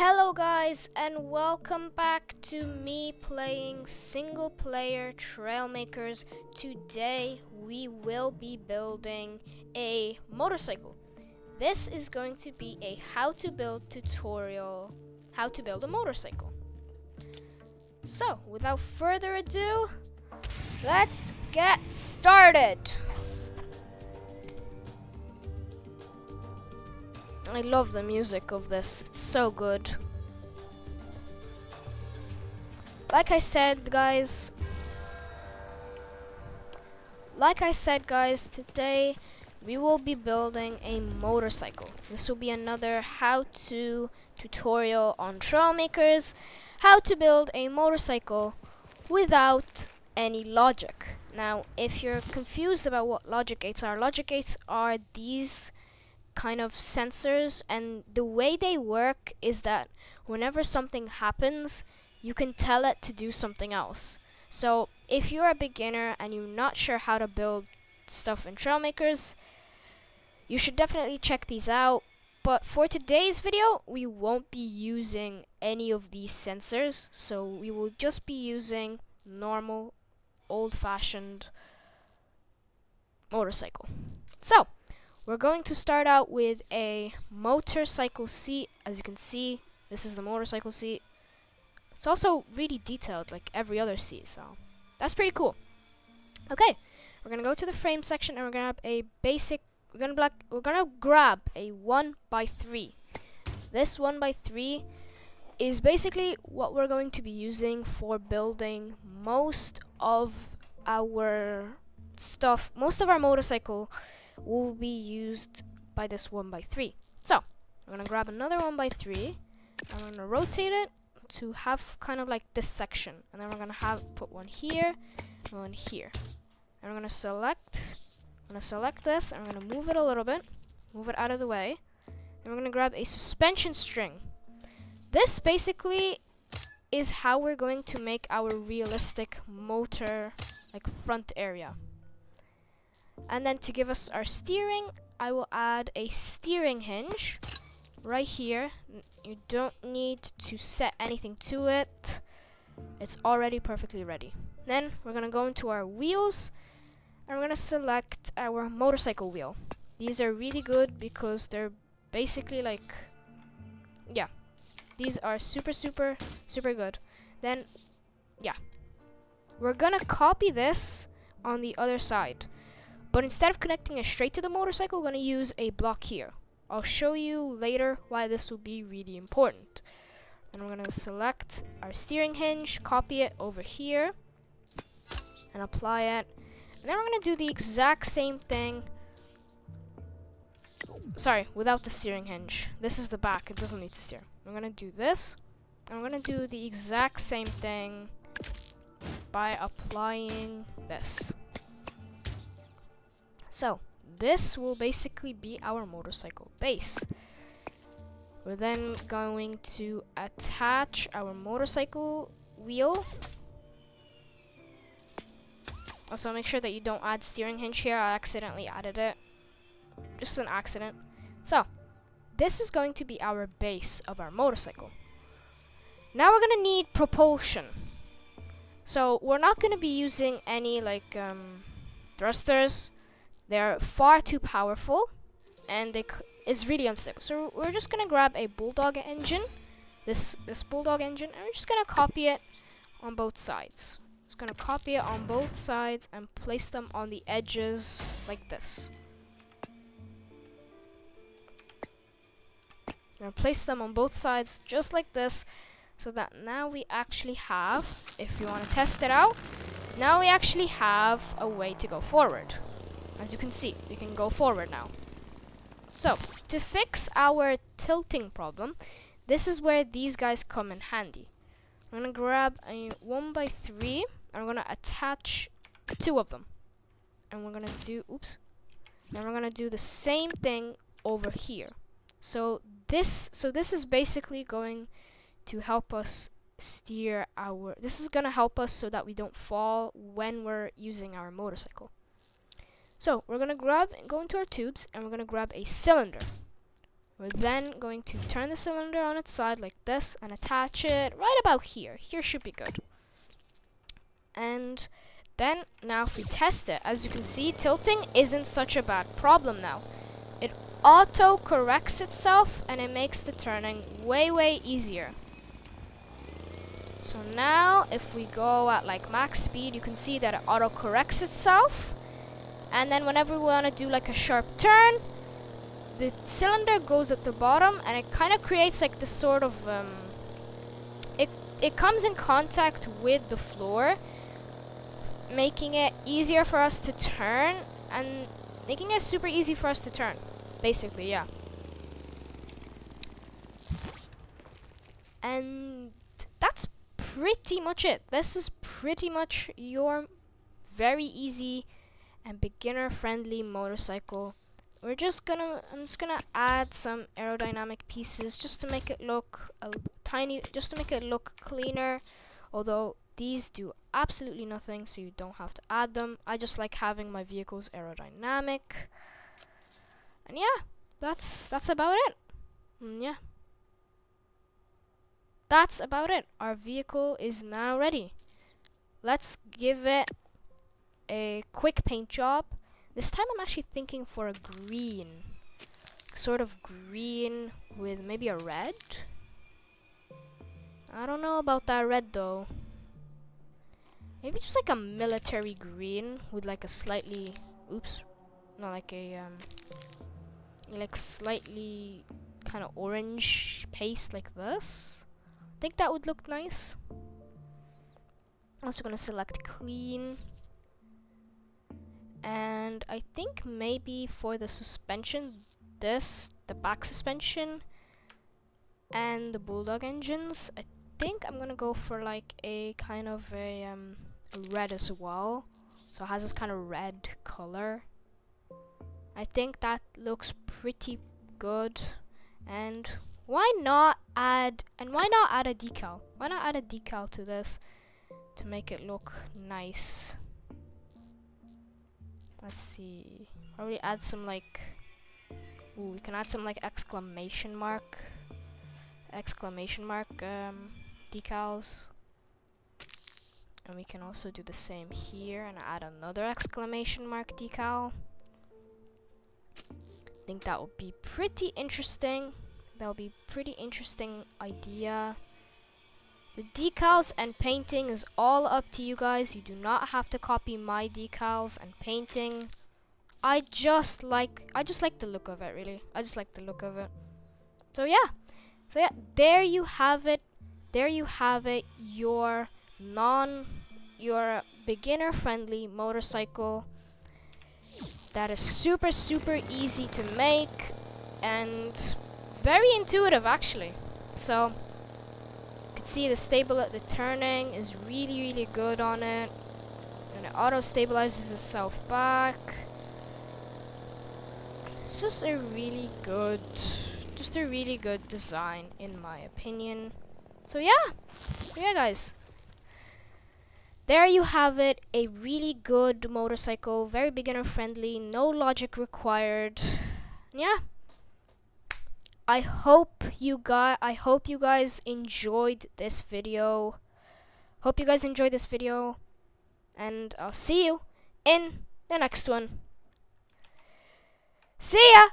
Hello guys, and welcome back to me playing single player TrailMakers. Today we will be building a motorcycle. This is going to be a how to build tutorial, how to build a motorcycle. So without further ado, let's get started. I love the music of this, it's so good. Like I said guys, today we will be building a motorcycle. This will be another how-to tutorial on TrailMakers, how to build a motorcycle without any logic. Now, if you're confused about what logic gates are these kind of sensors, and the way they work is that whenever something happens, you can tell it to do something else. So if you're a beginner and you're not sure how to build stuff in TrailMakers, you should definitely check these out. But for today's video, we won't be using any of these sensors, so we will just be using normal, old-fashioned motorcycle. So we're going to start out with a motorcycle seat. As you can see, this is the motorcycle seat. It's also really detailed like every other seat, so that's pretty cool. Okay, we're gonna go to the frame section and we're gonna have a basic, we're gonna grab a 1x3. This 1x3 is basically what we're going to be using for building most of our stuff. Most of our motorcycle will be used by this 1x3. So I'm gonna grab another 1x3. I'm gonna rotate it to have kind of like this section, and then we're gonna put one here, one here, and we're gonna select this, and I'm gonna move it a little bit, move it out of the way, and we're gonna grab a suspension string. This basically is how we're going to make our realistic motor, like front area. And then to give us our steering, I will add a steering hinge right here. You don't need to set anything to it. It's already perfectly ready. Then we're gonna go into our wheels and we're gonna select our motorcycle wheel. These are really good because they're basically like, yeah, these are super good. Then, yeah, we're gonna copy this on the other side. But instead of connecting it straight to the motorcycle, we're going to use a block here. I'll show you later why this will be really important. And we're going to select our steering hinge, copy it over here, and apply it. And then we're going to do the exact same thing. Sorry, without the steering hinge. This is the back, it doesn't need to steer. I'm going to do this. I'm going to do the exact same thing by applying this. So this will basically be our motorcycle base. We're then going to attach our motorcycle wheel. Also make sure that you don't add steering hinge here. I accidentally added it. Just an accident. So this is going to be our base of our motorcycle. Now we're gonna need propulsion. So we're not gonna be using any like thrusters. They're far too powerful, and it's really unstable. So we're just gonna grab a bulldog engine, this bulldog engine, and we're just gonna copy it on both sides. Just gonna copy it on both sides and place them on the edges like this. I'm gonna place them on both sides just like this, so that now we actually have, if you want to test it out, now we actually have a way to go forward. As you can see, we can go forward now. So, to fix our tilting problem, this is where these guys come in handy. I'm gonna grab a 1x3, and we're gonna attach 2 of them. And we're gonna do, and we're gonna do the same thing over here. So this is basically going to help us steer this is gonna help us so that we don't fall when we're using our motorcycle. So we're gonna go into our tubes, and we're gonna grab a cylinder. We're then going to turn the cylinder on its side like this and attach it right about here. Here should be good. And then now if we test it, as you can see, tilting isn't such a bad problem now. It auto corrects itself and it makes the turning way easier. So now if we go at like max speed, you can see that it auto corrects itself. And then whenever we want to do like a sharp turn, the cylinder goes at the bottom and it kind of creates like this sort of it comes in contact with the floor, making it easier for us to turn and making it super easy for us to turn, basically. Yeah. And that's pretty much it. This is pretty much your very easy and beginner friendly motorcycle. I'm just gonna add some aerodynamic pieces just to make it look just to make it look cleaner, although these do absolutely nothing, so you don't have to add them. I just like having my vehicles aerodynamic. And yeah, that's about it. Yeah. That's about it. Our vehicle is now ready. Let's give it a quick paint job. This time I'm actually thinking for a green. Sort of green with maybe a red. I don't know about that red though. Maybe just like a military green with like a slightly, like slightly kind of orange paste like this. I think that would look nice. Also gonna select clean. And I think maybe for the suspension, the back suspension and the Bulldog engines, I think I'm gonna go for like a kind of a red as well. So it has this kind of red color. I think that looks pretty good. And why not add a decal? Why not add a decal to this to make it look nice? Let's see. Probably add some like, we can add some like exclamation mark decals. And we can also do the same here and add another exclamation mark decal. I think that would be pretty interesting. That would be pretty interesting idea. The decals and painting is all up to you guys. You do not have to copy my decals and painting. I just like the look of it, really. I just like the look of it. So yeah, there you have it. There you have it. Your beginner friendly motorcycle that is super easy to make and very intuitive actually. So you can see the turning is really good on it, and it auto stabilizes itself back. It's just a really good design in my opinion. So yeah, guys, there you have it. A really good motorcycle, very beginner friendly, no logic required. Yeah, I hope you guys enjoyed this video. And I'll see you in the next one. See ya!